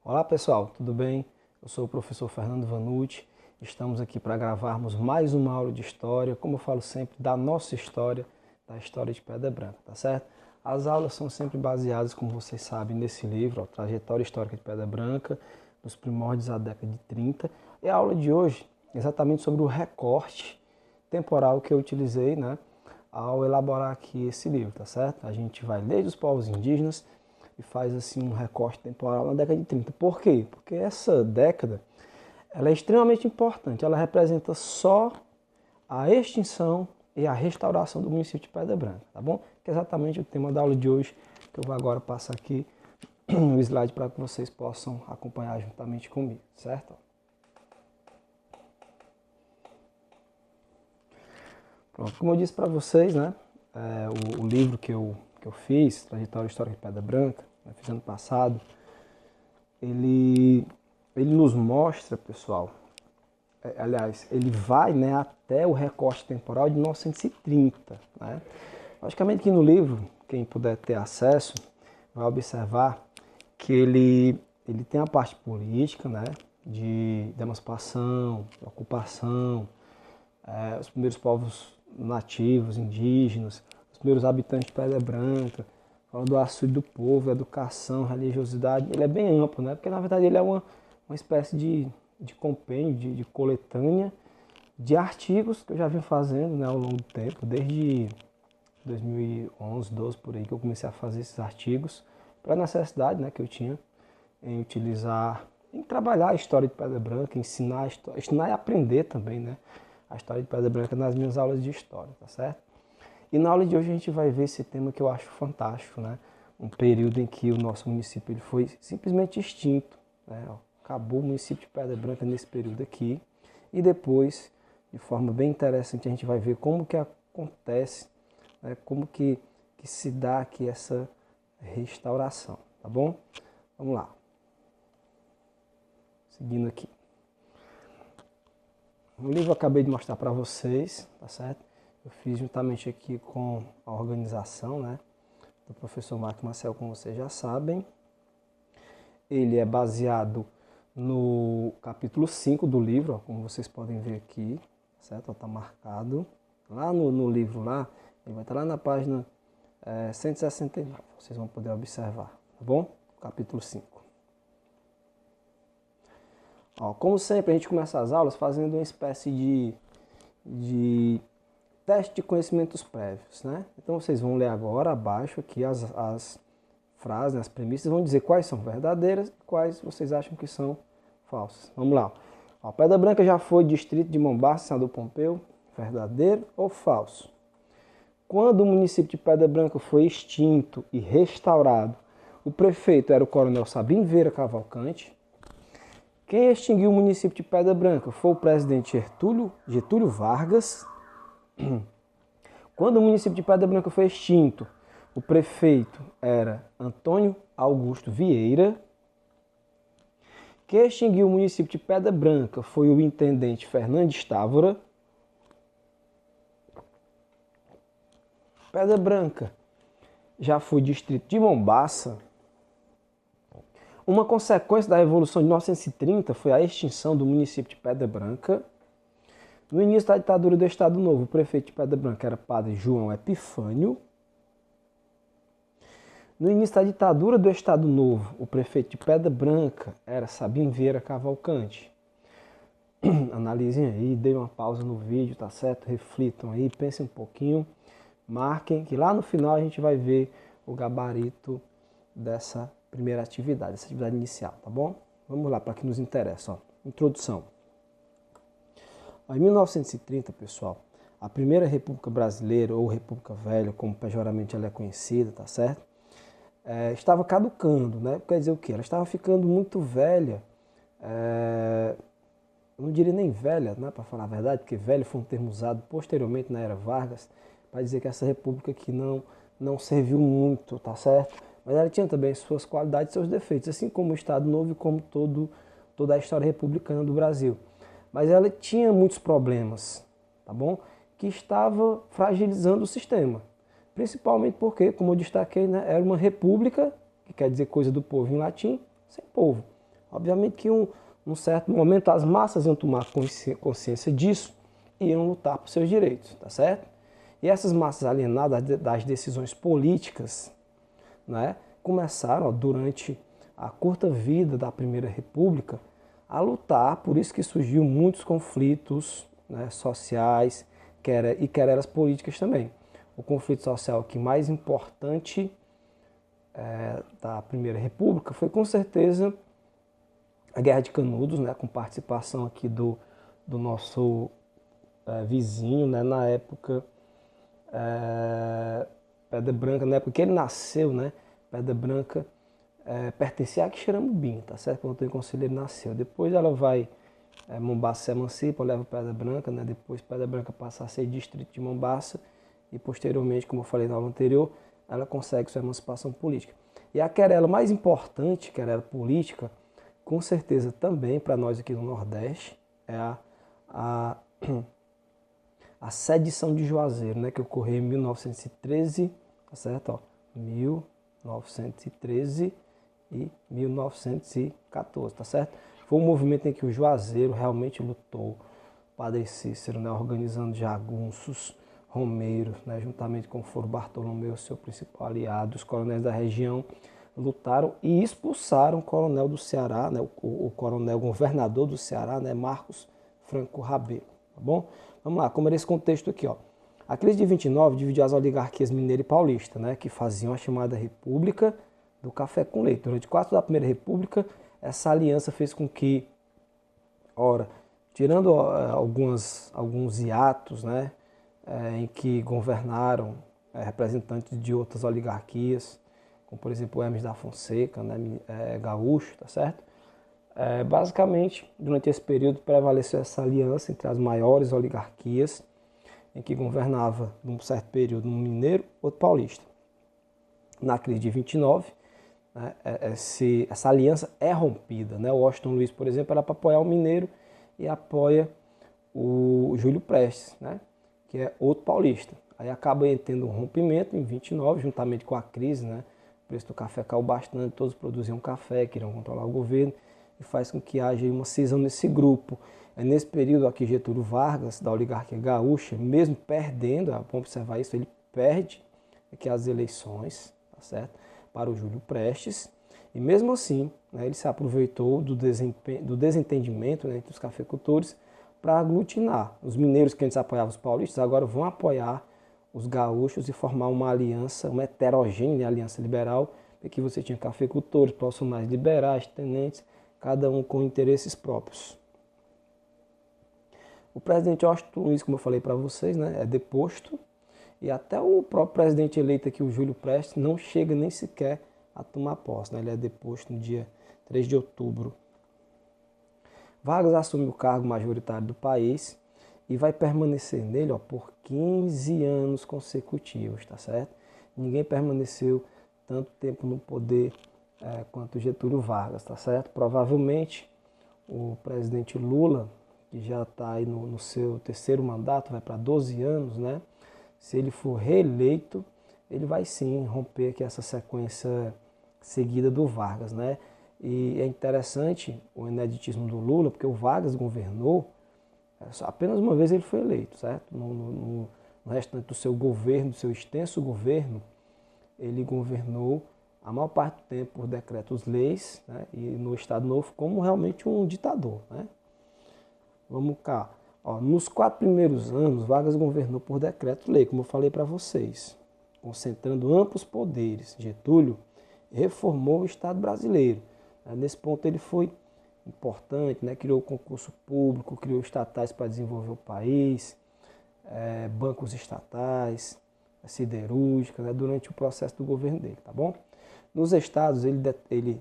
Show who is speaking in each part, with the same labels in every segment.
Speaker 1: Olá pessoal, tudo bem? Eu sou o professor Fernando Vanucci. Estamos aqui para gravarmos mais uma aula de história, como eu falo sempre, da nossa história, da história de Pedra Branca, tá certo? As aulas são sempre baseadas, como vocês sabem, nesse livro, Trajetória Histórica de Pedra Branca, dos primórdios da década de 30. E a aula de hoje é exatamente sobre o recorte temporal que eu utilizei, né, ao elaborar aqui esse livro, tá certo? A gente vai desde os povos indígenas e faz assim um recorte temporal na década de 30. Por quê? Porque essa década ela é extremamente importante. Ela representa só a extinção e a restauração do município de Pedra Branca, tá bom? Que é exatamente o tema da aula de hoje, que eu vou agora passar aqui no slide para que vocês possam acompanhar juntamente comigo, certo? Pronto, como eu disse para vocês, né, o livro que eu fiz, Trajetória Histórica de Pedra Branca, né, fiz ano passado, ele nos mostra, pessoal, aliás, ele vai, né, até o recorte temporal de 1930. Né? Logicamente que no livro, quem puder ter acesso, vai observar que ele tem a parte política, né, de emancipação, de ocupação, os primeiros povos nativos, indígenas, os primeiros habitantes de Pedra Branca, fala do açude do povo, educação, religiosidade. Ele é bem amplo, né? Porque na verdade ele é uma espécie de compêndio, de coletânea de artigos que eu já vim fazendo, né, ao longo do tempo, desde 2011, 12 por aí que eu comecei a fazer esses artigos, para a necessidade, né, que eu tinha em utilizar, em trabalhar a história de Pedra Branca, ensinar e aprender também, né, a história de Pedra Branca nas minhas aulas de história, tá certo? E na aula de hoje a gente vai ver esse tema que eu acho fantástico, né? Um período em que o nosso município ele foi simplesmente extinto, né? Acabou o município de Pedra Branca nesse período aqui. E depois, de forma bem interessante, a gente vai ver como que acontece, né? Como que se dá aqui essa restauração, tá bom? Vamos lá. Seguindo aqui. O livro eu acabei de mostrar para vocês, tá certo? Eu fiz juntamente aqui com a organização, né, do professor Marco Marcel, como vocês já sabem. Ele é baseado no capítulo 5 do livro, ó, como vocês podem ver aqui, certo? Está marcado. Lá no livro, lá, ele vai estar lá na página 169, vocês vão poder observar, tá bom? Capítulo 5. Ó, como sempre, a gente começa as aulas fazendo uma espécie de teste de conhecimentos prévios, né? Então vocês vão ler agora abaixo aqui as frases, as premissas, vão dizer quais são verdadeiras e quais vocês acham que são falsas. Vamos lá. A Pedra Branca já foi distrito de Mombaça, senador Pompeu, verdadeiro ou falso? Quando o município de Pedra Branca foi extinto e restaurado, o prefeito era o coronel Sabino Vieira Cavalcante. Quem extinguiu o município de Pedra Branca foi o presidente Getúlio Vargas. Quando o município de Pedra Branca foi extinto, o prefeito era Antônio Augusto Vieira. Quem extinguiu o município de Pedra Branca foi o intendente Fernandes Távora. Pedra Branca já foi distrito de Mombaça. Uma consequência da Revolução de 1930 foi a extinção do município de Pedra Branca. No início da ditadura do Estado Novo, o prefeito de Pedra Branca era padre João Epifânio. No início da ditadura do Estado Novo, o prefeito de Pedra Branca era Sabino Vieira Cavalcante. Analisem aí, deem uma pausa no vídeo, tá certo? Reflitam aí, pensem um pouquinho, marquem, que lá no final a gente vai ver o gabarito dessa primeira atividade, essa atividade inicial, tá bom? Vamos lá, para que nos interessa, ó. Introdução. Em 1930, pessoal, a primeira República Brasileira, ou República Velha, como pejoramente ela é conhecida, tá certo? Estava caducando, né? Quer dizer o quê? Ela estava ficando muito velha, não diria nem velha, né, para falar a verdade, porque velho foi um termo usado posteriormente na era Vargas, para dizer que essa república aqui não serviu muito, tá certo? Mas ela tinha também suas qualidades e seus defeitos, assim como o Estado Novo e como toda a história republicana do Brasil. Mas ela tinha muitos problemas, tá bom? Que estava fragilizando o sistema. Principalmente porque, como eu destaquei, né, era uma república, que quer dizer coisa do povo em latim, sem povo. Obviamente que num certo momento as massas iam tomar consciência disso e iam lutar por seus direitos, tá certo? E essas massas alienadas das decisões políticas, né, começaram, ó, durante a curta vida da Primeira República, a lutar, por isso que surgiu muitos conflitos, né, sociais e querelas políticas também. O conflito social aqui mais importante da Primeira República foi com certeza a Guerra de Canudos, né, com participação aqui do nosso vizinho, né, na época, Pedra Branca, na época que ele nasceu, né, Pedra Branca pertencia a Quixeramobim, tá certo? Quando o Antônio Conselheiro nasceu. Depois ela vai, Mombaça se emancipa, leva Pedra Branca, né, depois Pedra Branca passa a ser distrito de Mombaça e posteriormente, como eu falei na aula anterior, ela consegue sua emancipação política. E a querela mais importante, querela política, com certeza também para nós aqui no Nordeste, é a sedição de Juazeiro, né, que ocorreu em 1913, tá certo? Ó, 1913 e 1914, tá certo? Foi um movimento em que o Juazeiro realmente lutou, Padre Cícero, né, organizando jagunços, romeiros, né, juntamente com o Foro Bartolomeu, seu principal aliado, os coronéis da região, lutaram e expulsaram o coronel do Ceará, né, o coronel governador do Ceará, né, Marcos Franco Rabelo, tá bom? Vamos lá, como era esse contexto aqui, ó. A crise de 29 dividiu as oligarquias mineira e paulista, né, que faziam a chamada República do Café com Leite. Durante 4 da Primeira República, essa aliança fez com que, ora, tirando alguns hiatos, né, em que governaram representantes de outras oligarquias, como por exemplo o Hermes da Fonseca, né, gaúcho, tá certo? Basicamente, durante esse período prevaleceu essa aliança entre as maiores oligarquias, em que governava, num certo período, um mineiro, outro paulista. Na crise de 29, né, essa aliança é rompida, né? O Washington Luiz, por exemplo, era para apoiar o mineiro e apoia o Júlio Prestes, né, que é outro paulista. Aí acaba tendo um rompimento em 29, juntamente com a crise, né? O preço do café caiu bastante, todos produziam café, queriam controlar o governo, e faz com que haja uma cisão nesse grupo. É nesse período aqui Getúlio Vargas, da oligarquia gaúcha, mesmo perdendo, vamos observar isso, ele perde aqui as eleições, tá certo? Para o Júlio Prestes, e mesmo assim, né, ele se aproveitou do desentendimento, né, entre os cafeicultores para aglutinar. Os mineiros que antes apoiavam os paulistas agora vão apoiar os gaúchos e formar uma aliança, uma heterogênea aliança liberal, em que você tinha cafeicultores, profissionais liberais, tenentes, cada um com interesses próprios. O presidente Washington Luiz, como eu falei para vocês, né, é deposto, e até o próprio presidente eleito aqui, o Júlio Prestes, não chega nem sequer a tomar posse, né? Ele é deposto no dia 3 de outubro. Vargas assume o cargo majoritário do país e vai permanecer nele, ó, por 15 anos consecutivos, tá certo? Ninguém permaneceu tanto tempo no poder quanto Getúlio Vargas, tá certo? Provavelmente o presidente Lula, que já está aí no seu terceiro mandato, vai para 12 anos, né? Se ele for reeleito, ele vai sim romper aqui essa sequência seguida do Vargas, né? E é interessante o ineditismo do Lula, porque o Vargas governou, apenas uma vez ele foi eleito, certo? No restante do seu governo, do seu extenso governo, ele governou a maior parte do tempo por decretos-leis, né? E no Estado Novo como realmente um ditador, né? Vamos cá. Ó, nos 4 primeiros anos, Vargas governou por decreto-lei, como eu falei para vocês, concentrando amplos poderes. Getúlio reformou o Estado brasileiro. Nesse ponto ele foi importante, né? Criou concurso público, criou estatais para desenvolver o país, bancos estatais, siderúrgicas, né? Durante o processo do governo dele, tá bom? Nos estados ele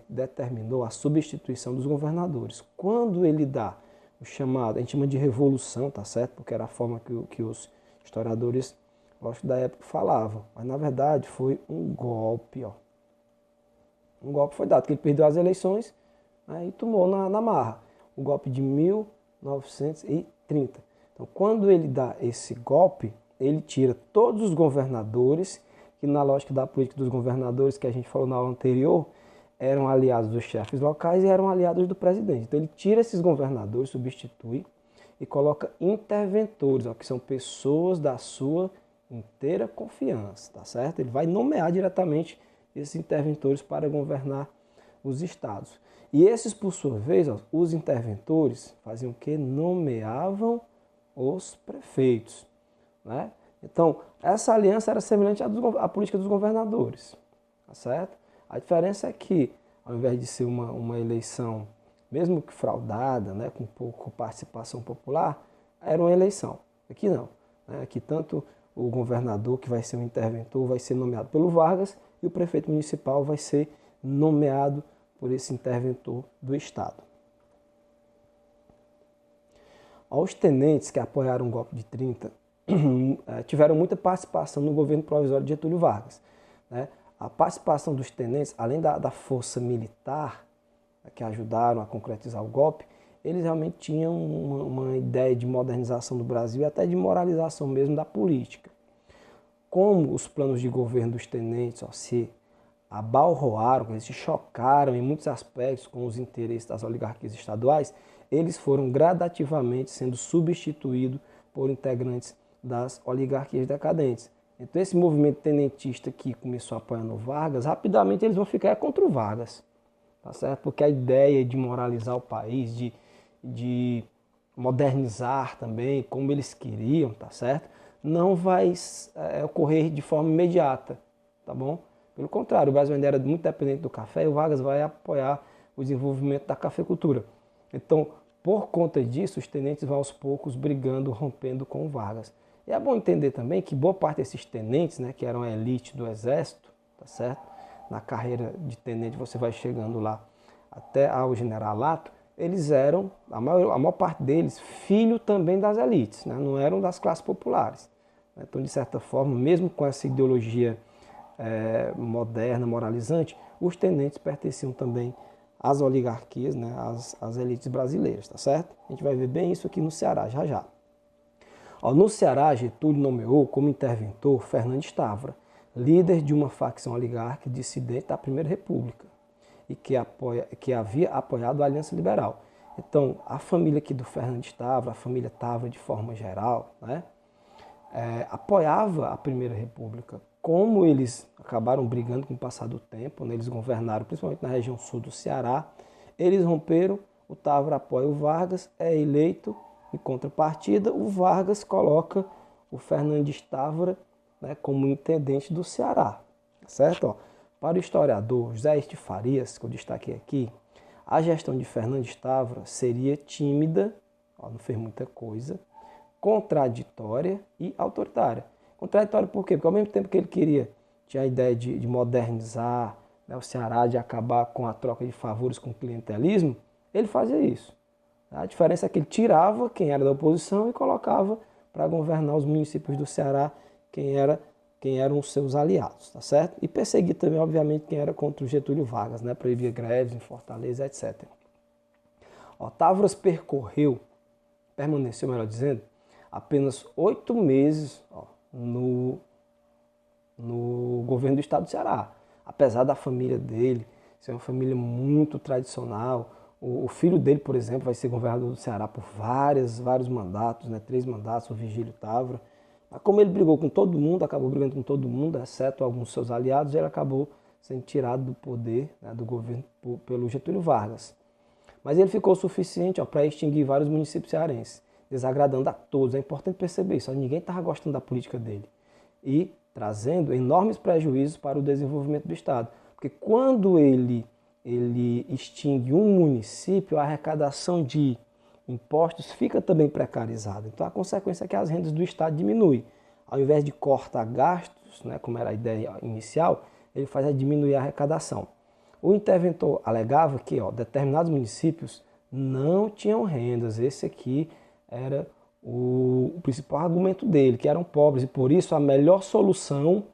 Speaker 1: determinou a substituição dos governadores. Quando ele dá o chamado, a gente chama de revolução, tá certo? Porque era a forma que os historiadores, lógico, da época falavam. Mas na verdade foi um golpe, ó. Um golpe foi dado, que ele perdeu as eleições, né, e tomou na marra. O golpe de 1930. Então, quando ele dá esse golpe, ele tira todos os governadores, que na lógica da política dos governadores que a gente falou na aula anterior, eram aliados dos chefes locais e eram aliados do presidente. Então ele tira esses governadores, substitui e coloca interventores, ó, que são pessoas da sua inteira confiança, tá certo? Ele vai nomear diretamente esses interventores para governar os estados. E esses, por sua vez, ó, os interventores faziam o quê? Nomeavam os prefeitos, né? Então, essa aliança era semelhante à política dos governadores, tá certo? A diferença é que, ao invés de ser uma eleição, mesmo que fraudada, né, com pouca participação popular, era uma eleição. Aqui não. Né? Aqui tanto o governador, que vai ser o interventor, vai ser nomeado pelo Vargas, e o prefeito municipal vai ser nomeado por esse interventor do Estado. Os tenentes que apoiaram o golpe de 30 tiveram muita participação no governo provisório de Getúlio Vargas. Né? A participação dos tenentes, além da força militar, que ajudaram a concretizar o golpe, eles realmente tinham uma ideia de modernização do Brasil e até de moralização mesmo da política. Como os planos de governo dos tenentes se abalroaram, eles se chocaram em muitos aspectos com os interesses das oligarquias estaduais, eles foram gradativamente sendo substituídos por integrantes das oligarquias decadentes. Então esse movimento tenentista que começou apoiando o Vargas, rapidamente eles vão ficar contra o Vargas, tá certo? Porque a ideia de moralizar o país, de modernizar também, como eles queriam, tá certo? Não vai ocorrer de forma imediata, tá bom? Pelo contrário, o Brasil ainda era muito dependente do café e o Vargas vai apoiar o desenvolvimento da cafeicultura. Então, por conta disso, os tenentes vão aos poucos brigando, rompendo com o Vargas. E é bom entender também que boa parte desses tenentes, né, que eram a elite do exército, tá certo? Na carreira de tenente você vai chegando lá até ao generalato, eles eram, a maior parte deles, filho também das elites, né? Não eram das classes populares. Então, de certa forma, mesmo com essa ideologia moderna, moralizante, os tenentes pertenciam também às oligarquias, né? às elites brasileiras, tá certo? A gente vai ver bem isso aqui no Ceará, já já. No Ceará, Getúlio nomeou como interventor Fernandes Távora, líder de uma facção oligárquica dissidente da Primeira República e que havia apoiado a Aliança Liberal. Então, a família aqui do Fernandes Távora, a família Távora de forma geral, né, apoiava a Primeira República. Como eles acabaram brigando com o passar do tempo, né, eles governaram principalmente na região sul do Ceará, eles romperam, o Távora apoia o Vargas, é eleito. Em contrapartida, o Vargas coloca o Fernandes Távora, né, como intendente do Ceará. Certo? Para o historiador José Este Farias, que eu destaquei aqui, a gestão de Fernandes Távora seria tímida, não fez muita coisa, contraditória e autoritária. Contraditória por quê? Porque ao mesmo tempo que ele tinha a ideia de modernizar, né, o Ceará, de acabar com a troca de favores com o clientelismo, ele fazia isso. A diferença é que ele tirava quem era da oposição e colocava para governar os municípios do Ceará quem eram os seus aliados, tá certo? E perseguir também, obviamente, quem era contra o Getúlio Vargas, né? Proibia greves em Fortaleza, etc. Távoras permaneceu, melhor dizendo, apenas 8 meses no governo do estado do Ceará. Apesar da família dele ser uma família muito tradicional, o filho dele, por exemplo, vai ser governador do Ceará por vários mandatos, né? 3 mandatos, o Vigílio Távora. Mas como ele brigou com todo mundo, acabou brigando com todo mundo, exceto alguns seus aliados, ele acabou sendo tirado do poder, né, do governo pelo Getúlio Vargas. Mas ele ficou suficiente para extinguir vários municípios cearenses, desagradando a todos. É importante perceber isso, ninguém estava gostando da política dele. E trazendo enormes prejuízos para o desenvolvimento do Estado. Porque quando ele extingue um município, a arrecadação de impostos fica também precarizada. Então a consequência é que as rendas do Estado diminuem. Ao invés de cortar gastos, né, como era a ideia inicial, ele faz diminuir a arrecadação. O interventor alegava que determinados municípios não tinham rendas. Esse aqui era o principal argumento dele, que eram pobres, e por isso a melhor solução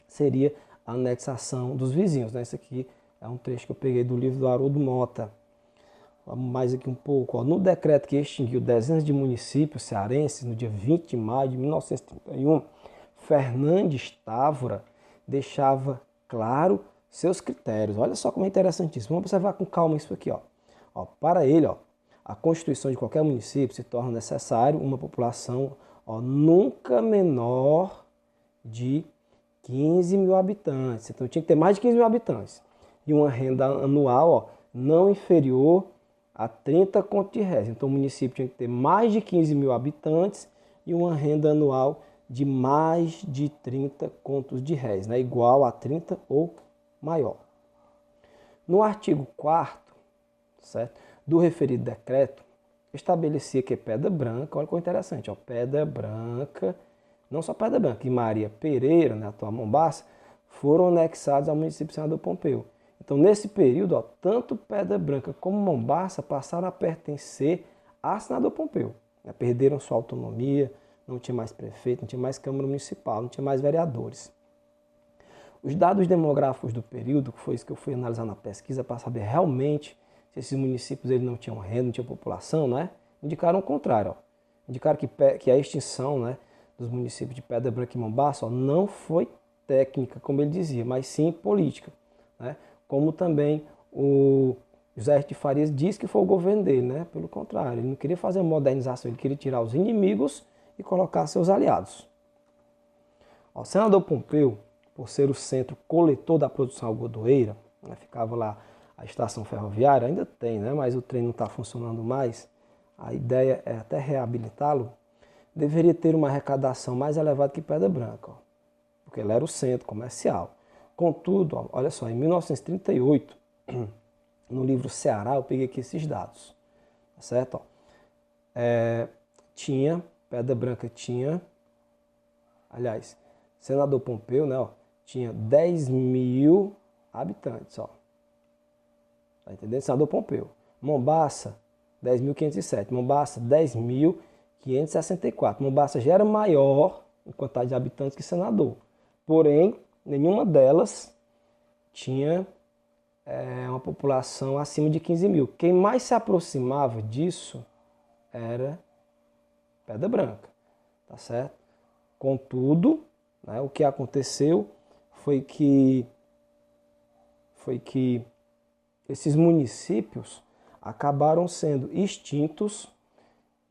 Speaker 1: seria a anexação dos vizinhos. Esse aqui é um trecho que eu peguei do livro do Haroldo Mota. Vamos mais aqui um pouco. No decreto que extinguiu dezenas de municípios cearenses, no dia 20 de maio de 1931, Fernandes Távora deixava claro seus critérios. Olha só como é interessantíssimo. Vamos observar com calma isso aqui. Para ele, a constituição de qualquer município se torna necessário uma população nunca menor de 15 mil habitantes. Então tinha que ter mais de 15 mil habitantes. E uma renda anual não inferior a 30 contos de réis. Então o município tinha que ter mais de 15 mil habitantes e uma renda anual de mais de 30 contos de réis, né? Igual a 30 ou maior. No artigo 4º, certo, do referido decreto, estabelecia que Pedra Branca, olha que interessante, Pedra Branca, não só Pedra Branca, e Maria Pereira, né, atual Mombaça, foram anexados ao município de Senador Pompeu. Então, nesse período, tanto Pedra Branca como Mombaça passaram a pertencer a Senador Pompeu. Né, perderam sua autonomia, não tinha mais prefeito, não tinha mais Câmara Municipal, não tinha mais vereadores. Os dados demográficos do período, que foi isso que eu fui analisar na pesquisa para saber realmente se esses municípios eles não tinham renda, não tinham população, né, indicaram o contrário. Indicaram que a extinção, né, dos municípios de Pedra Branca e Mombaça não foi técnica, como ele dizia, mas sim política. Né? Como também o José de Farias disse que foi o governo dele, né? Pelo contrário, ele não queria fazer uma modernização, ele queria tirar os inimigos e colocar seus aliados. O Senador Pompeu, por ser o centro coletor da produção algodoeira, né? Ficava lá a estação ferroviária, ainda tem, né? Mas o trem não está funcionando mais, a ideia é até reabilitá-lo, deveria ter uma arrecadação mais elevada que Pedra Branca, porque ele era o centro comercial. Contudo, olha só, em 1938, no livro Ceará, eu peguei aqui esses dados, tá certo? Pedra Branca tinha, aliás, Senador Pompeu, né, tinha 10 mil habitantes, tá entendendo? Senador Pompeu. Mombaça, 10.507. Mombaça, 10.564. Mombaça já era maior em quantidade de habitantes que Senador. Porém, nenhuma delas tinha uma população acima de 15 mil. Quem mais se aproximava disso era Pedra Branca, tá certo? Contudo, né, o que aconteceu foi que esses municípios acabaram sendo extintos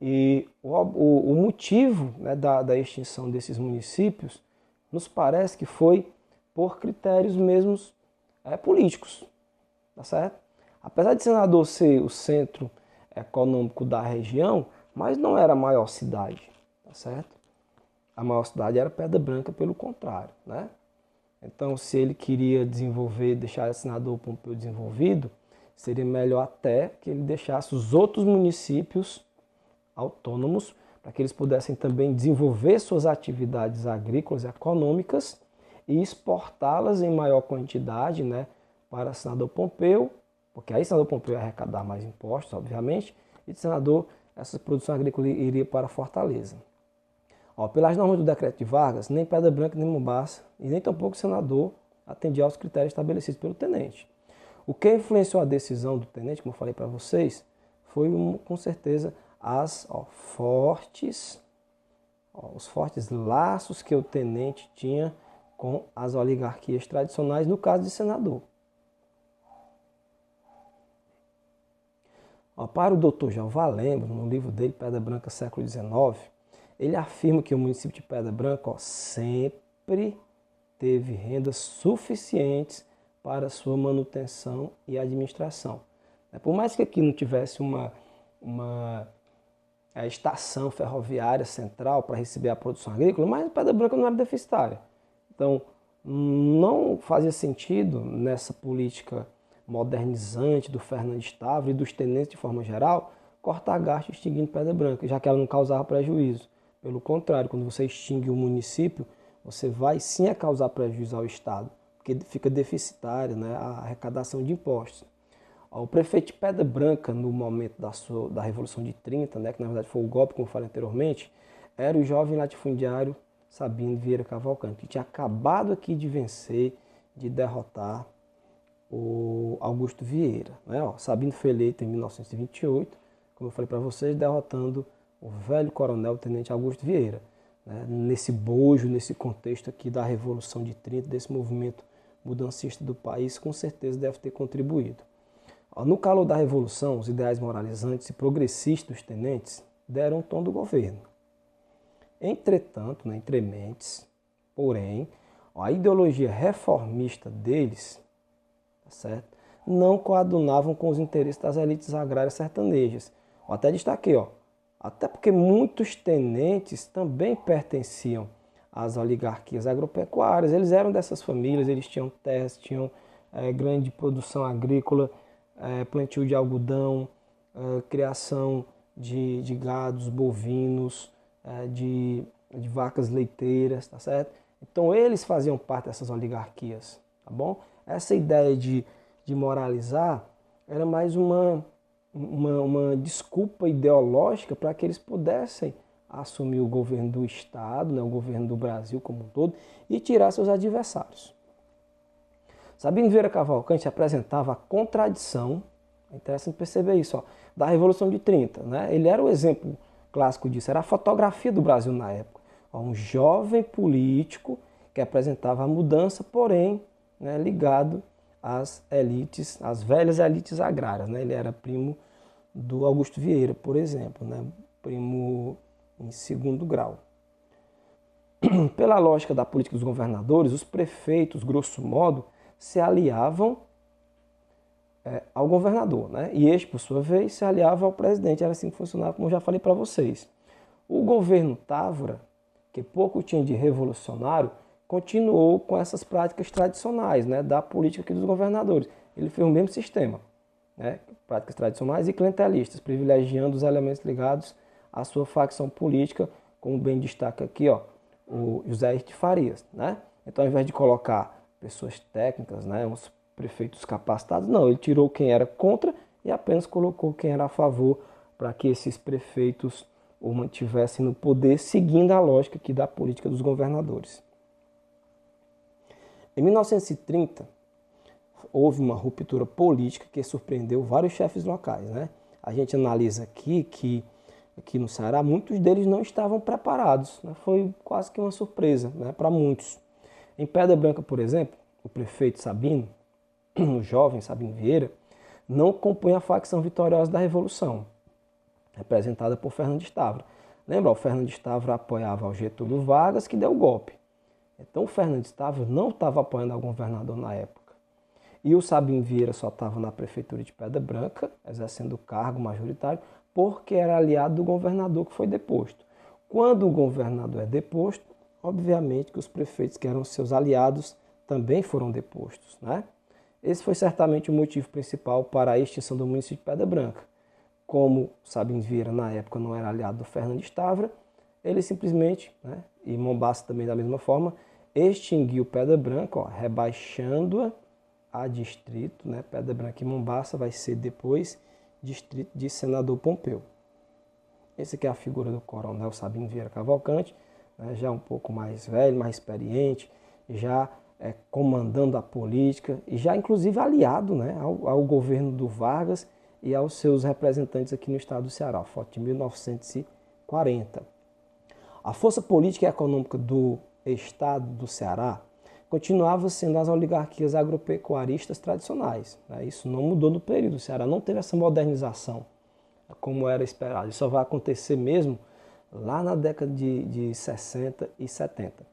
Speaker 1: e o motivo, né, da extinção desses municípios nos parece que foi por critérios mesmos políticos, tá certo? Apesar de Senador ser o centro econômico da região, mas não era a maior cidade, tá certo? A maior cidade era Pedra Branca, pelo contrário, né? Então, se ele queria desenvolver, deixar o Senador Pompeu desenvolvido, seria melhor até que ele deixasse os outros municípios autônomos para que eles pudessem também desenvolver suas atividades agrícolas e econômicas e exportá-las em maior quantidade, né, para Senador Pompeu, porque aí Senador Pompeu ia arrecadar mais impostos, obviamente, e de Senador essa produção agrícola iria para Fortaleza. Pelas normas do decreto de Vargas, nem Pedra Branca nem Mombaça e nem tampouco o Senador atendia aos critérios estabelecidos pelo tenente. O que influenciou a decisão do tenente, como eu falei para vocês, foi com certeza os fortes laços que o tenente tinha com as oligarquias tradicionais, no caso de Senador. Para o Dr. Jeová Lembro, no livro dele, Pedra Branca, século XIX, ele afirma que o município de Pedra Branca sempre teve rendas suficientes para sua manutenção e administração. Por mais que aqui não tivesse uma estação ferroviária central para receber a produção agrícola, mas Pedra Branca não era deficitária. Então, não fazia sentido nessa política modernizante do Fernandes Távora e dos tenentes de forma geral, cortar gasto extinguindo Pedra Branca, já que ela não causava prejuízo. Pelo contrário, quando você extingue o município, você vai sim a causar prejuízo ao Estado, porque fica deficitária, né, a arrecadação de impostos. O prefeito de Pedra Branca, no momento da Revolução de 30, né, que na verdade foi o golpe, como eu falei anteriormente, era o jovem latifundiário Sabino Vieira Cavalcante, que tinha acabado aqui de vencer, de derrotar o Augusto Vieira. Né? Sabino foi eleito em 1928, como eu falei para vocês, derrotando o velho coronel, o tenente Augusto Vieira. Né? Nesse bojo, nesse contexto aqui da Revolução de 30, desse movimento mudancista do país, com certeza deve ter contribuído. No calor da Revolução, os ideais moralizantes e progressistas dos tenentes deram o tom do governo. Entretanto, entre mentes, porém, a ideologia reformista deles, tá certo, não coadunavam com os interesses das elites agrárias sertanejas. Eu até destaquei, até porque muitos tenentes também pertenciam às oligarquias agropecuárias. Eles eram dessas famílias, eles tinham terras, tinham grande produção agrícola, plantio de algodão, criação de gados bovinos, de vacas leiteiras, tá certo? Então eles faziam parte dessas oligarquias, tá bom? Essa ideia de moralizar era mais uma desculpa ideológica para que eles pudessem assumir o governo do Estado, né, o governo do Brasil como um todo, e tirar seus adversários. Sabino Vieira Cavalcante apresentava a contradição, é interessante perceber isso, da Revolução de 30. Né? Ele era o exemplo clássico disso, era a fotografia do Brasil na época. Um jovem político que apresentava a mudança, porém, né, ligado às elites, às velhas elites agrárias. Né? Ele era primo do Augusto Vieira, por exemplo, né? Primo em segundo grau. Pela lógica da política dos governadores, os prefeitos, grosso modo, se aliavam ao governador, né? E este, por sua vez, se aliava ao presidente. Era assim que funcionava, como eu já falei para vocês. O governo Távora, que pouco tinha de revolucionário, continuou com essas práticas tradicionais, né, da política aqui dos governadores. Ele fez o mesmo sistema, né, práticas tradicionais e clientelistas, privilegiando os elementos ligados à sua facção política, como bem destaca aqui, o José de Farias. Né? Então, ao invés de colocar pessoas técnicas, né, uns prefeitos capacitados, não, ele tirou quem era contra e apenas colocou quem era a favor para que esses prefeitos o mantivessem no poder, seguindo a lógica aqui da política dos governadores. Em 1930, houve uma ruptura política que surpreendeu vários chefes locais. Né? A gente analisa aqui que aqui no Ceará, muitos deles não estavam preparados. Né? Foi quase que uma surpresa, né, para muitos. Em Pedra Branca, por exemplo, o prefeito Sabino, o jovem Sabino Vieira, não compunha a facção vitoriosa da Revolução, representada por Fernandes Távora. Lembra, o Fernandes Távora apoiava o Getúlio Vargas, que deu o golpe. Então o Fernandes Távora não estava apoiando o governador na época. E o Sabino Vieira só estava na prefeitura de Pedra Branca, exercendo o cargo majoritário, porque era aliado do governador que foi deposto. Quando o governador é deposto, obviamente que os prefeitos que eram seus aliados também foram depostos. Né? Esse foi certamente o motivo principal para a extinção do município de Pedra Branca. Como Sabino Vieira, na época, não era aliado do Fernandes Távora, ele simplesmente, né, e Mombaça também da mesma forma, extinguiu Pedra Branca, rebaixando-a a distrito. Né? Pedra Branca e Mombaça vai ser depois distrito de Senador Pompeu. Esse aqui é a figura do coronel Sabino Vieira Cavalcante, né, já um pouco mais velho, mais experiente, já comandando a política e já inclusive aliado, né, ao governo do Vargas e aos seus representantes aqui no estado do Ceará, foto de 1940. A força política e econômica do estado do Ceará continuava sendo as oligarquias agropecuaristas tradicionais. Né? Isso não mudou no período. O Ceará não teve essa modernização como era esperado. Isso só vai acontecer mesmo lá na década de 60 e 70.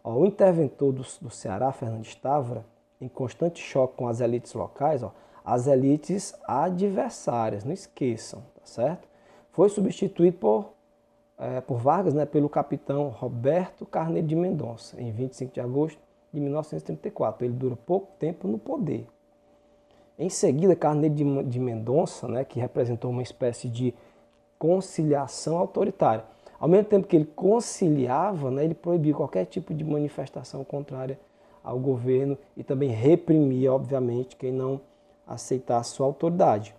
Speaker 1: O interventor do Ceará, Fernandes Távora, em constante choque com as elites locais, as elites adversárias, não esqueçam, tá certo? Foi substituído por Vargas, né, pelo capitão Roberto Carneiro de Mendonça, em 25 de agosto de 1934. Ele dura pouco tempo no poder. Em seguida, Carneiro de Mendonça, né, que representou uma espécie de conciliação autoritária. Ao mesmo tempo que ele conciliava, né, ele proibia qualquer tipo de manifestação contrária ao governo e também reprimia, obviamente, quem não aceitasse sua autoridade.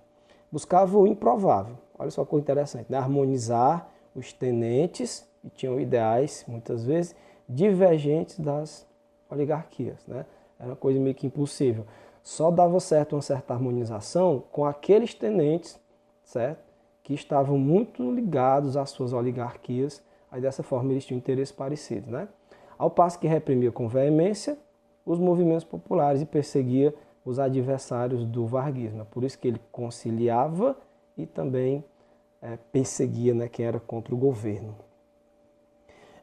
Speaker 1: Buscava o improvável. Olha só que coisa interessante, né? Harmonizar os tenentes, que tinham ideais, muitas vezes, divergentes das oligarquias. Né? Era uma coisa meio que impossível. Só dava certo uma certa harmonização com aqueles tenentes, certo? Que estavam muito ligados às suas oligarquias, aí dessa forma eles tinham interesses parecidos. Né? Ao passo que reprimia com veemência os movimentos populares e perseguia os adversários do varguismo. É por isso que ele conciliava e também perseguia, né, quem era contra o governo.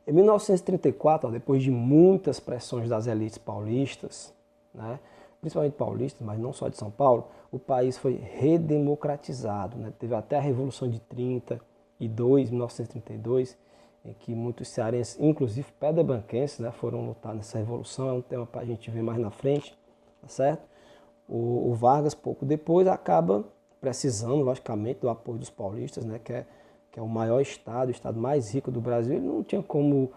Speaker 1: Em 1934, depois de muitas pressões das elites paulistas, né, principalmente paulistas, mas não só de São Paulo, o país foi redemocratizado. Né? Teve até a Revolução de 1932, em que muitos cearenses, inclusive pedra-branquenses, né, foram lutar nessa revolução. É um tema para a gente ver mais na frente, tá certo? O Vargas, pouco depois, acaba precisando, logicamente, do apoio dos paulistas, né, que é o maior estado, o estado mais rico do Brasil. Ele não tinha como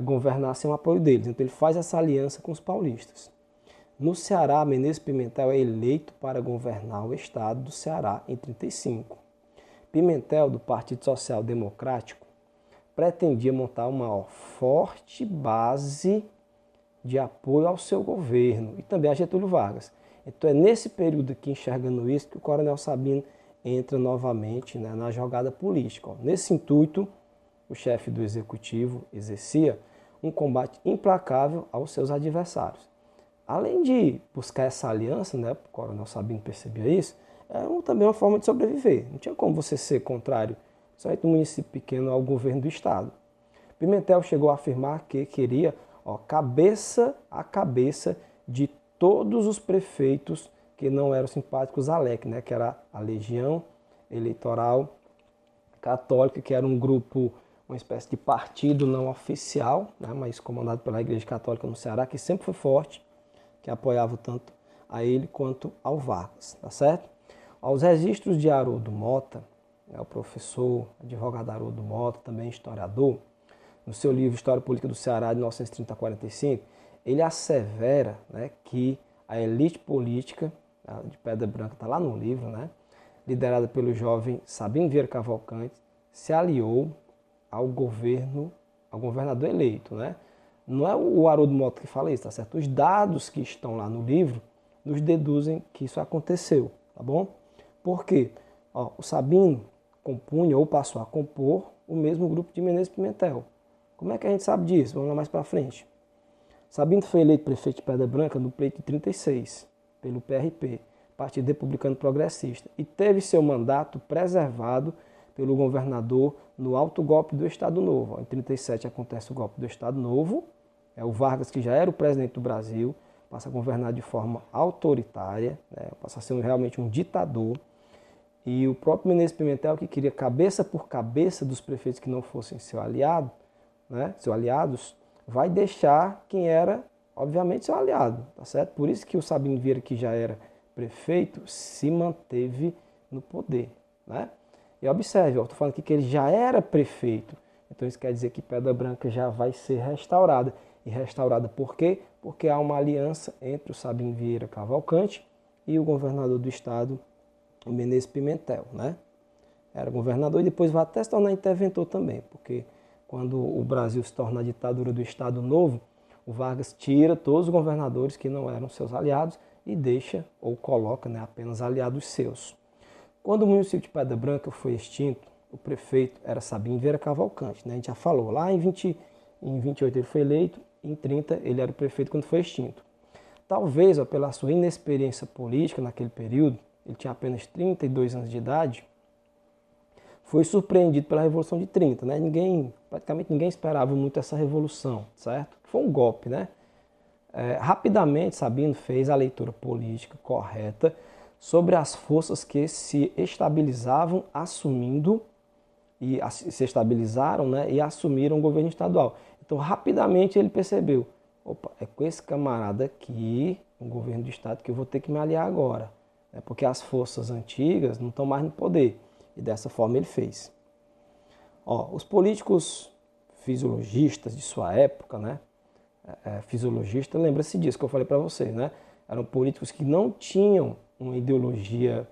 Speaker 1: governar sem o apoio deles. Então ele faz essa aliança com os paulistas. No Ceará, Menezes Pimentel é eleito para governar o estado do Ceará em 1935. Pimentel, do Partido Social Democrático, pretendia montar uma forte base de apoio ao seu governo e também a Getúlio Vargas. Então é nesse período aqui, enxergando isso, que o Coronel Sabino entra novamente, né, na jogada política. Nesse intuito, o chefe do executivo exercia um combate implacável aos seus adversários. Além de buscar essa aliança, né, o Coronel Sabino percebia isso, era também uma forma de sobreviver. Não tinha como você ser contrário, somente um município pequeno, ao governo do estado. Pimentel chegou a afirmar que queria cabeça a cabeça de todos os prefeitos que não eram simpáticos à LEC, né, que era a Legião Eleitoral Católica, que era um grupo, uma espécie de partido não oficial, né, mas comandado pela Igreja Católica no Ceará, que sempre foi forte, que apoiava tanto a ele quanto ao Vargas, tá certo? Aos registros de Haroldo Mota, o professor, advogado Haroldo Mota, também historiador, no seu livro História Política do Ceará, de 1930 a 45, ele assevera, né, que a elite política de Pedra Branca, está lá no livro, né, liderada pelo jovem Sabino Vieira Cavalcante, se aliou ao governador eleito. Né? Não é o Haroldo Mota que fala isso, tá certo? Os dados que estão lá no livro nos deduzem que isso aconteceu, tá bom? Por quê? O Sabino compunha ou passou a compor o mesmo grupo de Menezes Pimentel. Como é que a gente sabe disso? Vamos lá mais para frente. Sabino foi eleito prefeito de Pedra Branca no pleito de 36, pelo PRP, Partido Republicano Progressista, e teve seu mandato preservado pelo governador no alto golpe do Estado Novo. Em 37 acontece o golpe do Estado Novo, o Vargas, que já era o presidente do Brasil, passa a governar de forma autoritária, né, passa a ser realmente um ditador, e o próprio Menezes Pimentel, que queria cabeça por cabeça dos prefeitos que não fossem seu aliado, né, seus aliados, vai deixar quem era, obviamente, seu aliado, tá certo? Por isso que o Sabino Vieira, que já era prefeito, se manteve no poder, né? E observe, eu estou falando aqui que ele já era prefeito, então isso quer dizer que Pedra Branca já vai ser restaurada. E restaurada por quê? Porque há uma aliança entre o Sabino Vieira Cavalcante e o governador do estado, o Menezes Pimentel, né? Era governador e depois vai até se tornar interventor também, porque quando o Brasil se torna a ditadura do Estado Novo, o Vargas tira todos os governadores que não eram seus aliados e deixa ou coloca, né, apenas aliados seus. Quando o município de Pedra Branca foi extinto, o prefeito era Sabino Vieira Cavalcante, né? A gente já falou, lá em 28 ele foi eleito, em 30 ele era o prefeito quando foi extinto. Talvez, pela sua inexperiência política naquele período, ele tinha apenas 32 anos de idade, foi surpreendido pela Revolução de 30, né? Praticamente ninguém esperava muito essa revolução, certo? Foi um golpe, né? Rapidamente, Sabino fez a leitura política correta sobre as forças que se estabilizavam se estabilizaram, né, e assumiram o governo estadual. Então, rapidamente ele percebeu, opa, é com esse camarada aqui, o governo do estado, que eu vou ter que me aliar agora, né, porque as forças antigas não estão mais no poder. E dessa forma ele fez. Os políticos fisiologistas de sua época, né, fisiologista, lembra-se disso que eu falei para vocês, né? Eram políticos que não tinham uma ideologia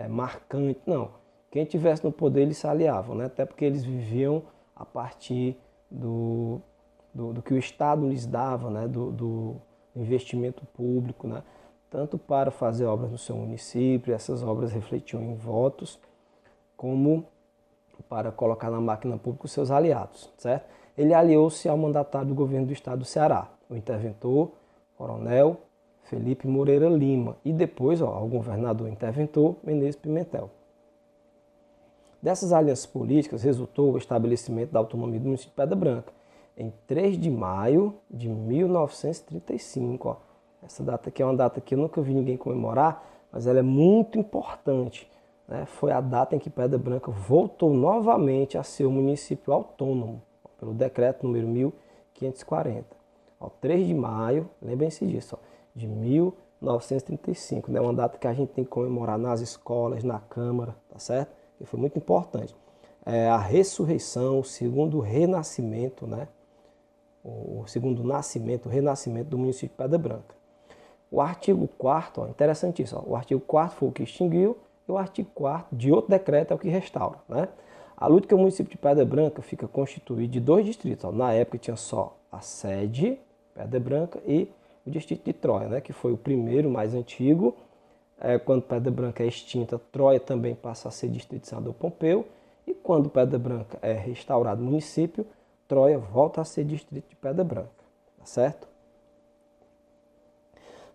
Speaker 1: marcante, não. Quem tivesse no poder, eles se aliavam, né? Até porque eles viviam a partir do que o Estado lhes dava, né? Do investimento público, né? Tanto para fazer obras no seu município, essas obras refletiam em votos, como para colocar na máquina pública os seus aliados, certo? Ele aliou-se ao mandatário do governo do estado do Ceará, o interventor Coronel Felipe Moreira Lima, e depois ao governador interventor Menezes Pimentel. Dessas alianças políticas resultou o estabelecimento da autonomia do município de Pedra Branca, em 3 de maio de 1935. Ó. Essa data aqui é uma data que eu nunca vi ninguém comemorar, mas ela é muito importante. Né? Foi a data em que Pedra Branca voltou novamente a ser um município autônomo, pelo decreto número 1540. Ó, 3 de maio, lembrem-se disso, ó, de 1935. Né? Uma data que a gente tem que comemorar nas escolas, na Câmara, tá certo? Que foi muito importante. A ressurreição, o segundo renascimento, né? O segundo nascimento, o renascimento do município de Pedra Branca. O artigo 4º, interessantíssimo, ó, o artigo 4º foi o que extinguiu e o artigo 4º de outro decreto é o que restaura. Né? A luta que o município de Pedra Branca fica constituído de 2 distritos. Ó. Na época tinha só a sede, Pedra Branca, e o distrito de Troia, né? Que foi o primeiro, mais antigo. Quando Pedra Branca é extinta, Troia também passa a ser distrito de Senador Pompeu. E quando Pedra Branca é restaurado município, Troia volta a ser distrito de Pedra Branca. Tá certo?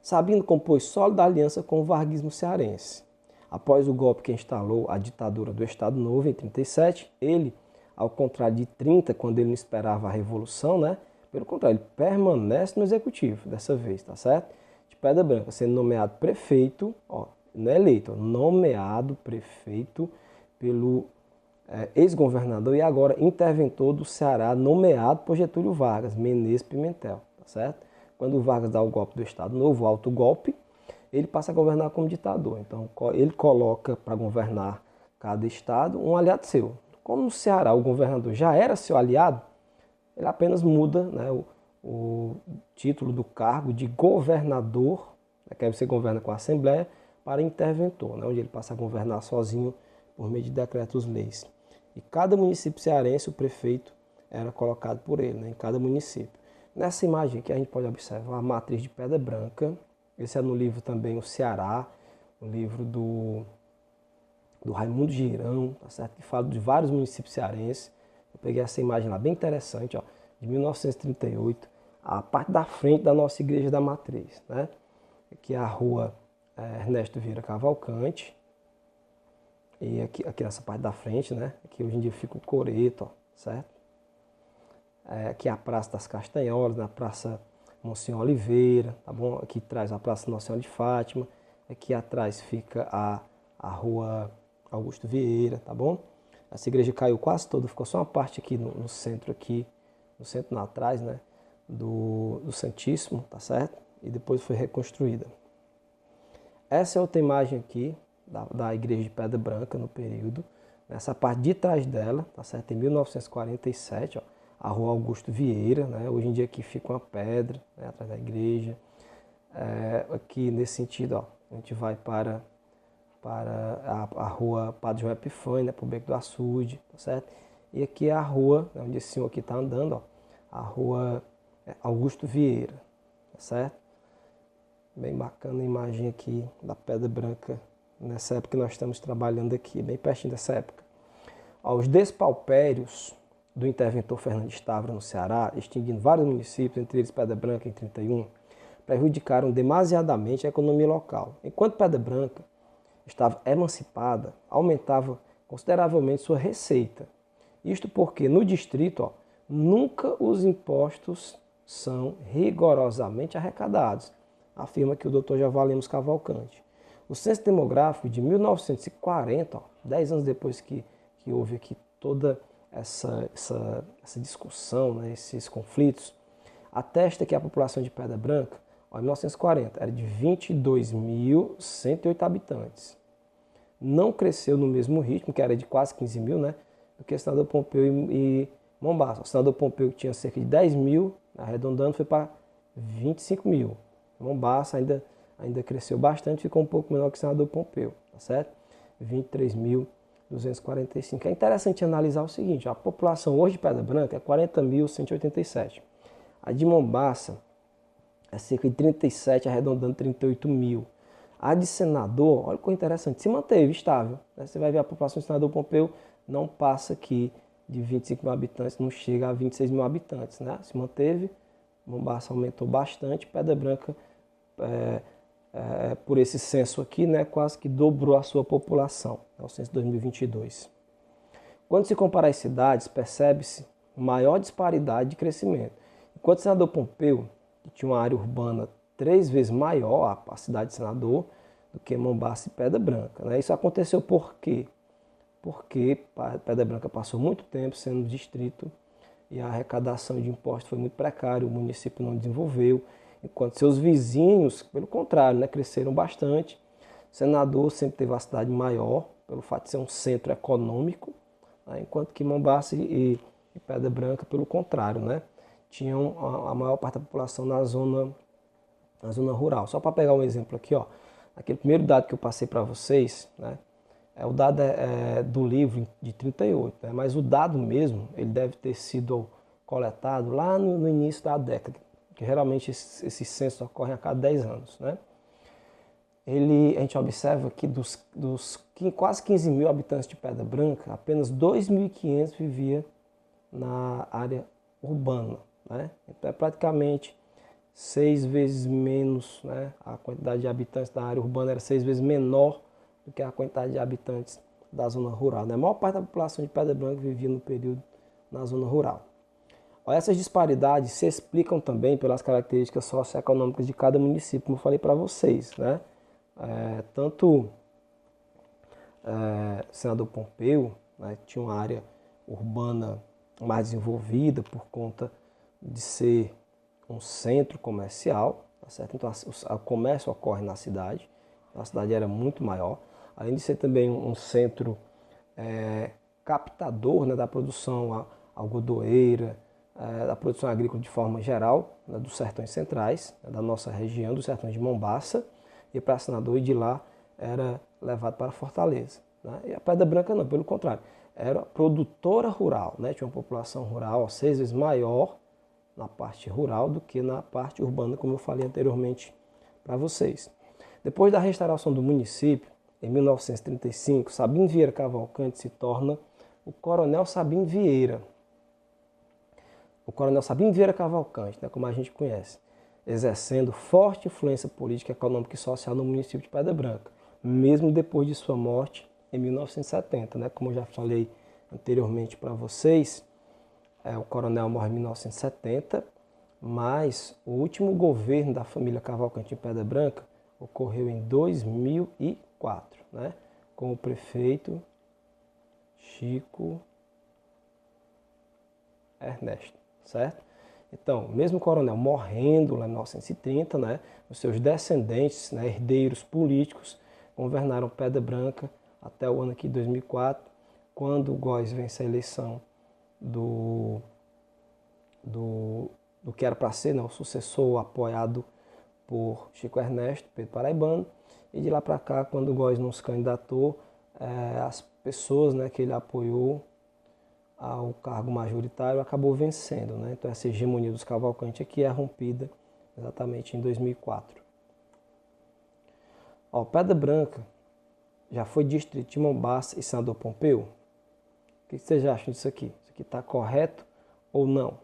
Speaker 1: Sabino compôs sólida aliança com o varguismo cearense. Após o golpe que instalou a ditadura do Estado Novo em 37, ele, ao contrário de 30, quando ele não esperava a revolução, né? Pelo contrário, ele permanece no executivo dessa vez, tá certo? De Pedra Branca, sendo nomeado prefeito, ó, não é eleito, ó, nomeado prefeito pelo ex-governador e agora interventor do Ceará, nomeado por Getúlio Vargas, Menezes Pimentel, tá certo? Quando o Vargas dá o golpe do Estado Novo, o alto golpe, ele passa a governar como ditador. Então, ele coloca para governar cada estado um aliado seu. Como no Ceará o governador já era seu aliado, ele apenas muda, né, o título do cargo de governador, né, que aí você governa com a Assembleia, para interventor, né, onde ele passa a governar sozinho por meio de decretos-leis. E cada município cearense, o prefeito era colocado por ele, né, em cada município. Nessa imagem aqui a gente pode observar a matriz de Pedra Branca. Esse é no livro também O Ceará, no livro do Raimundo Girão, tá certo? Que fala de vários municípios cearenses. Eu peguei essa imagem lá, bem interessante, ó, de 1938, a parte da frente da nossa igreja da matriz, né? Aqui é a rua Ernesto Vieira Cavalcante, e aqui nessa parte da frente, né? Aqui hoje em dia fica o Coreto, ó, certo? Aqui é a Praça das Castanholas, na Praça Monsenhor Oliveira, tá bom? Aqui atrás a Praça Nossa Senhora de Fátima, aqui atrás fica a Rua Augusto Vieira, tá bom? Essa igreja caiu quase toda, ficou só uma parte aqui no centro atrás, né? Do Santíssimo, tá certo? E depois foi reconstruída. Essa é outra imagem aqui da igreja de Pedra Branca no período. Essa parte de trás dela, tá certo? Em 1947, ó. A Rua Augusto Vieira, né? Hoje em dia aqui fica uma pedra, né? Atrás da igreja. Aqui nesse sentido, ó, a gente vai para a Rua Padre João Epifânio, né? Para o Beco do Açude, tá certo? E aqui é a rua, né? Onde esse senhor aqui está andando, ó, a Rua Augusto Vieira, tá certo? Bem bacana a imagem aqui da Pedra Branca, nessa época que nós estamos trabalhando aqui, bem pertinho dessa época. Ó, os despaupérios do interventor Fernandes Távora no Ceará, extinguindo vários municípios, entre eles Pedra Branca em 31, prejudicaram demasiadamente a economia local. Enquanto Pedra Branca estava emancipada, aumentava consideravelmente sua receita. Isto porque no distrito, ó, nunca os impostos são rigorosamente arrecadados, afirma que o Dr. Jeová Lemos Cavalcante. O censo demográfico de 1940, ó, 10 anos depois que houve aqui toda essa discussão, né, esses conflitos, atesta que a população de Pedra Branca, ó, em 1940, era de 22.108 habitantes. Não cresceu no mesmo ritmo, que era de quase 15 mil, né, do que Senador Pompeu e Mombaça. O Senador Pompeu, que tinha cerca de 10 mil, arredondando, foi para 25 mil. Mombaça ainda cresceu bastante, ficou um pouco menor que o Senador Pompeu, tá certo? 23.245. É interessante analisar o seguinte, ó, a população hoje de Pedra Branca é 40.187. A de Mombaça é cerca de 37, arredondando 38 mil. A de Senador, olha que coisa interessante, se manteve estável. Né? Você vai ver a população de Senador Pompeu não passa aqui de 25 mil habitantes, não chega a 26 mil habitantes. Né? Se manteve Mombaça aumentou bastante, Pedra Branca, por esse censo aqui, né, quase que dobrou a sua população, é o censo de 2022. Quando se compara as cidades, percebe-se maior disparidade de crescimento. Enquanto o Senador Pompeu, que tinha uma área urbana 3 vezes maior, a cidade de Senador, do que Mombaça e Pedra Branca. Né? Isso aconteceu por quê? Porque Pedra Branca passou muito tempo sendo distrito e a arrecadação de impostos foi muito precária, o município não desenvolveu, enquanto seus vizinhos, pelo contrário, né, cresceram bastante. O Senador sempre teve a cidade maior, pelo fato de ser um centro econômico, né, enquanto que Mombaça e Pedra Branca, pelo contrário, né, tinham a maior parte da população na zona rural. Só para pegar um exemplo aqui, ó, aquele primeiro dado que eu passei para vocês, né, o dado do livro de 38, né? Mas o dado mesmo, ele deve ter sido coletado lá no início da década, que geralmente esses censos ocorrem a cada 10 anos. Né? A gente observa que dos quase 15 mil habitantes de Pedra Branca, apenas 2.500 vivia na área urbana. Né? Então é praticamente 6 vezes menos, né? A quantidade de habitantes da área urbana era 6 vezes menor do que a quantidade de habitantes da zona rural. Né? A maior parte da população de Pedra Branca vivia no período na zona rural. Essas disparidades se explicam também pelas características socioeconômicas de cada município, como eu falei para vocês. Né? Tanto Senador Pompeu, né, tinha uma área urbana mais desenvolvida por conta de ser um centro comercial, tá certo? Então o comércio ocorre na cidade, a cidade era muito maior, além de ser também um centro captador, né, da produção algodoeira, da produção agrícola de forma geral, né, dos sertões centrais, né, da nossa região, dos sertões de Mombaça, e para Senador, e de lá era levado para Fortaleza. Né? E a Pedra Branca não, pelo contrário, era produtora rural, né? Tinha uma população rural 6 vezes maior na parte rural do que na parte urbana, como eu falei anteriormente para vocês. Depois da restauração do município, em 1935, Sabino Vieira Cavalcante se torna o Coronel Sabino Vieira. O Coronel Sabino Vieira Cavalcante, né, como a gente conhece, exercendo forte influência política, econômica e social no município de Pedra Branca, mesmo depois de sua morte em 1970. Né, como eu já falei anteriormente para vocês, o coronel morre em 1970, mas o último governo da família Cavalcante em Pedra Branca ocorreu em 2004, né, com o prefeito Chico Ernesto, certo? Então, mesmo o coronel morrendo lá em 1930, né, os seus descendentes, né, herdeiros políticos, governaram Pedra Branca até o ano aqui 2004, quando o Góes vence a eleição do que era para ser, né, o sucessor apoiado por Chico Ernesto, Pedro Paraibano, e de lá para cá, quando o Góes não se candidatou, as pessoas, né, que ele apoiou ao cargo majoritário acabou vencendo. Né? Então essa hegemonia dos Cavalcante aqui é rompida exatamente em 2004. Pedra Branca já foi distrito de Mombaça e Senador Pompeu? O que vocês acham disso aqui? Isso aqui está correto ou não?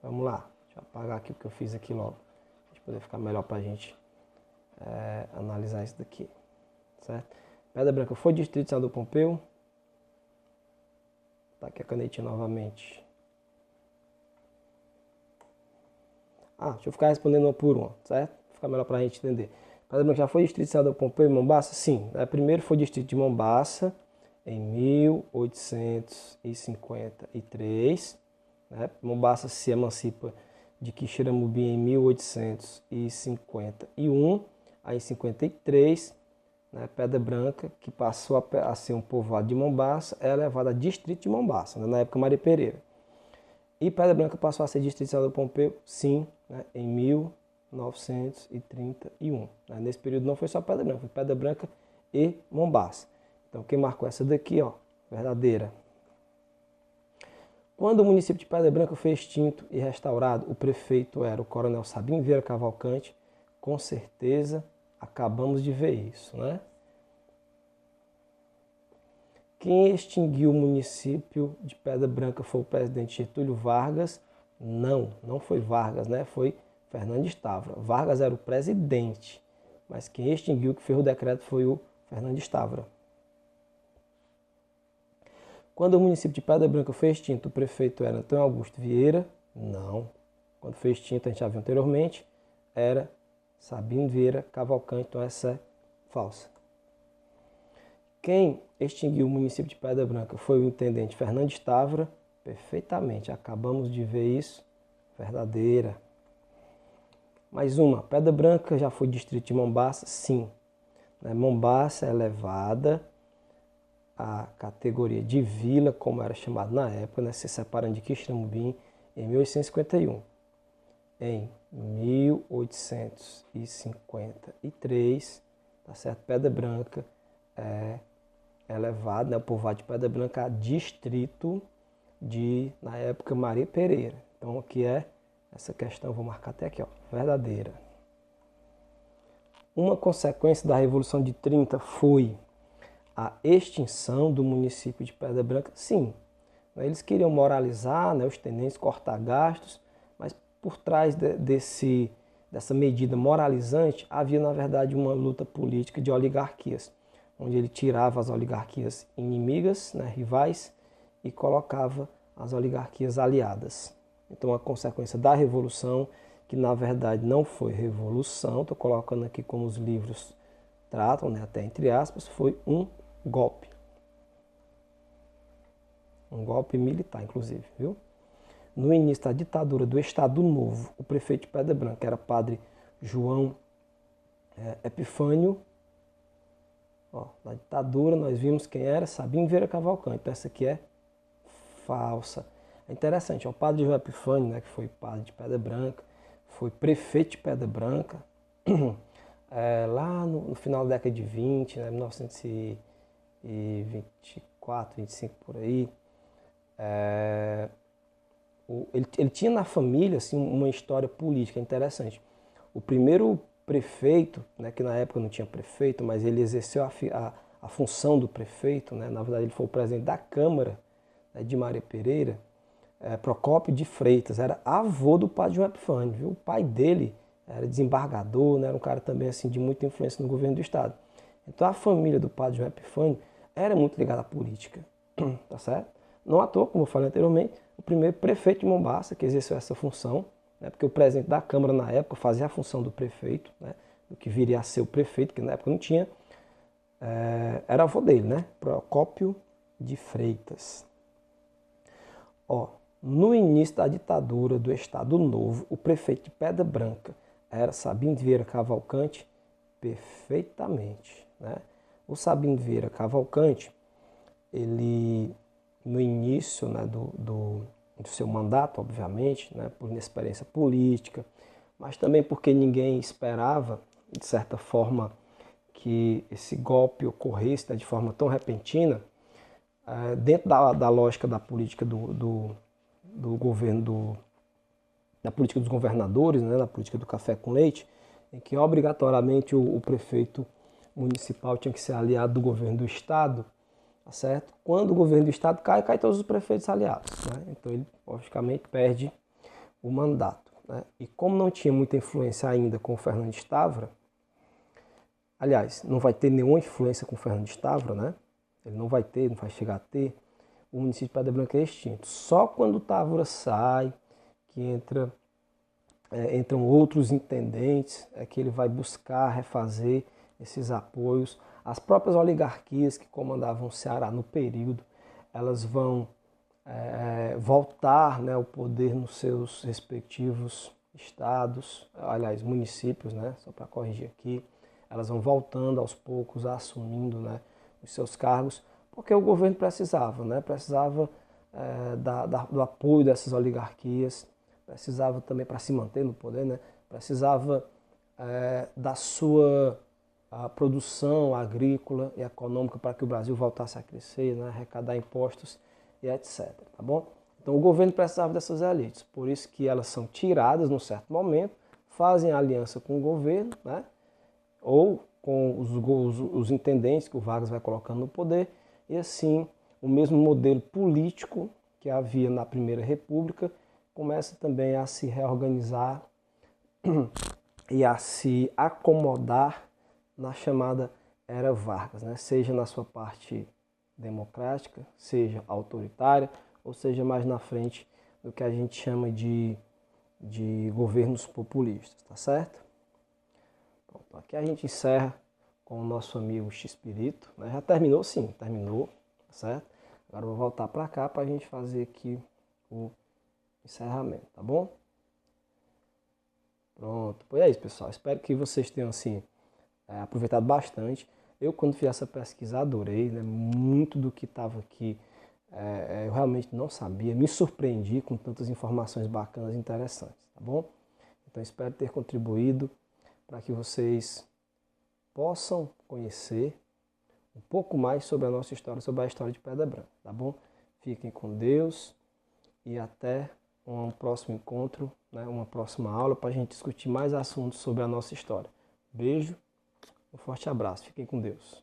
Speaker 1: Vamos lá, deixa eu apagar aqui o que eu fiz aqui logo, para poder ficar melhor para a gente analisar isso daqui, certo? Pedra Branca foi distrito de Senador Pompeu. Tá aqui a canetinha novamente. Deixa eu ficar respondendo uma por uma, certo? Fica melhor para a gente entender. Pedra Branca já foi distrito de Senador Pompeu e Mombaça? Sim. Primeiro foi distrito de Mombaça em 1853. Né? Mombaça se emancipa de Quixeramobim em 1851. Aí em 53, né, Pedra Branca, que passou a ser um povoado de Mombaça, é levada a distrito de Mombaça, né, na época Maria Pereira. E Pedra Branca passou a ser distrito de Senador Pompeu, sim, né, em 1931. Né. Nesse período não foi só Pedra Branca, foi Pedra Branca e Mombaça. Então quem marcou essa daqui, ó, verdadeira. Quando o município de Pedra Branca foi extinto e restaurado, o prefeito era o Coronel Sabino Vieira Cavalcante. Com certeza acabamos de ver isso, né? Quem extinguiu o município de Pedra Branca foi o presidente Getúlio Vargas? Não, não foi Vargas, né? Foi Fernandes Távora. Vargas era o presidente, mas quem extinguiu, que fez o decreto, foi o Fernandes Távora. Quando o município de Pedra Branca foi extinto, o prefeito era Antônio Augusto Vieira? Não. Quando foi extinto, a gente já viu anteriormente, era Sabino Vieira Cavalcante, então essa é falsa. Quem extinguiu o município de Pedra Branca foi o intendente Fernandes Távora? Perfeitamente, acabamos de ver isso. Verdadeira. Mais uma, Pedra Branca já foi distrito de Mombaça? Sim. Mombaça é elevada à categoria de vila, como era chamado na época, se separando de Quixeramobim em 1851. Em 1853, tá certo? Pedra Branca é elevado, o povoado de Pedra Branca a distrito de, na época, Maria Pereira. Então aqui é essa questão, vou marcar até aqui, ó, verdadeira. Uma consequência da Revolução de 30 foi a extinção do município de Pedra Branca? Sim. Eles queriam moralizar, os tenentes, cortar gastos, mas por trás dessa medida moralizante havia, na verdade, uma luta política de oligarquias, onde ele tirava as oligarquias inimigas, rivais, e colocava as oligarquias aliadas. Então, a consequência da Revolução, que na verdade não foi revolução, estou colocando aqui como os livros tratam, até entre aspas, foi um golpe. Um golpe militar, inclusive, viu? No início da ditadura do Estado Novo, o prefeito de Pedra Branca era padre João Epifânio. Na ditadura nós vimos quem era, Sabino Vieira Cavalcante. Então essa aqui é falsa. É interessante, o padre João Epifânio, que foi padre de Pedra Branca, foi prefeito de Pedra Branca, lá no final da década de 20, 1924, 25 por aí. Ele tinha na família assim, uma história política interessante. O primeiro prefeito, que na época não tinha prefeito, mas ele exerceu a função do prefeito, na verdade ele foi o presidente da Câmara de Maria Pereira, Procópio de Freitas, era avô do padre João Epifânio, viu? O pai dele era desembargador, era um cara também assim, de muita influência no governo do Estado. Então a família do padre João Epifânio era muito ligada à política, tá certo? Não à toa, como eu falei anteriormente, o primeiro prefeito de Mombaça que exerceu essa função, porque o presidente da Câmara na época fazia a função do prefeito, do que viria a ser o prefeito, que na época não tinha, era avô dele, Procópio de Freitas. No início da ditadura do Estado Novo, o prefeito de Pedra Branca era Sabino Vieira Cavalcante? Perfeitamente. O Sabino Vieira Cavalcante, ele, no início do seu mandato, obviamente, por inexperiência política, mas também porque ninguém esperava, de certa forma, que esse golpe ocorresse de forma tão repentina, dentro da lógica da política do governo, da política dos governadores, da política do café com leite, em que obrigatoriamente o prefeito municipal tinha que ser aliado do governo do Estado, tá certo? Quando o governo do Estado cai todos os prefeitos aliados, Então ele, logicamente, perde o mandato, E como não tinha muita influência ainda com o Fernandes Távora, aliás, não vai ter nenhuma influência com o Fernandes Távora, Ele não vai chegar a ter, o município de Pedra Branca é extinto. Só quando o Távora sai, que entram outros intendentes, é que ele vai buscar refazer esses apoios. As próprias oligarquias que comandavam o Ceará no período, elas vão voltar ao poder nos seus respectivos estados, aliás, municípios, só para corrigir aqui. Elas vão voltando aos poucos, assumindo os seus cargos, porque o governo precisava, precisava do apoio dessas oligarquias, precisava também para se manter no poder, precisava da sua produção agrícola e econômica para que o Brasil voltasse a crescer, arrecadar impostos e etc. Tá bom? Então o governo precisava dessas elites, por isso que elas são tiradas num certo momento, fazem aliança com o governo, ou com os intendentes que o Vargas vai colocando no poder, e assim o mesmo modelo político que havia na Primeira República começa também a se reorganizar e a se acomodar na chamada Era Vargas, né? Seja na sua parte democrática, seja autoritária, ou seja mais na frente do que a gente chama de governos populistas, tá certo? Pronto, aqui a gente encerra com o nosso amigo X-Pirito, né? Já terminou? Sim, terminou, tá certo? Agora eu vou voltar para cá para a gente fazer aqui o encerramento, tá bom? Pronto, pois é isso, pessoal. Espero que vocês tenham, assim, aproveitado bastante. Eu, quando fiz essa pesquisa, adorei, né? Muito do que estava aqui eu realmente não sabia, me surpreendi com tantas informações bacanas e interessantes, tá bom? Então, espero ter contribuído para que vocês possam conhecer um pouco mais sobre a nossa história, sobre a história de Pedra Branca, tá bom? Fiquem com Deus e até um próximo encontro, né? Uma próxima aula para a gente discutir mais assuntos sobre a nossa história. Beijo, um forte abraço, fiquem com Deus.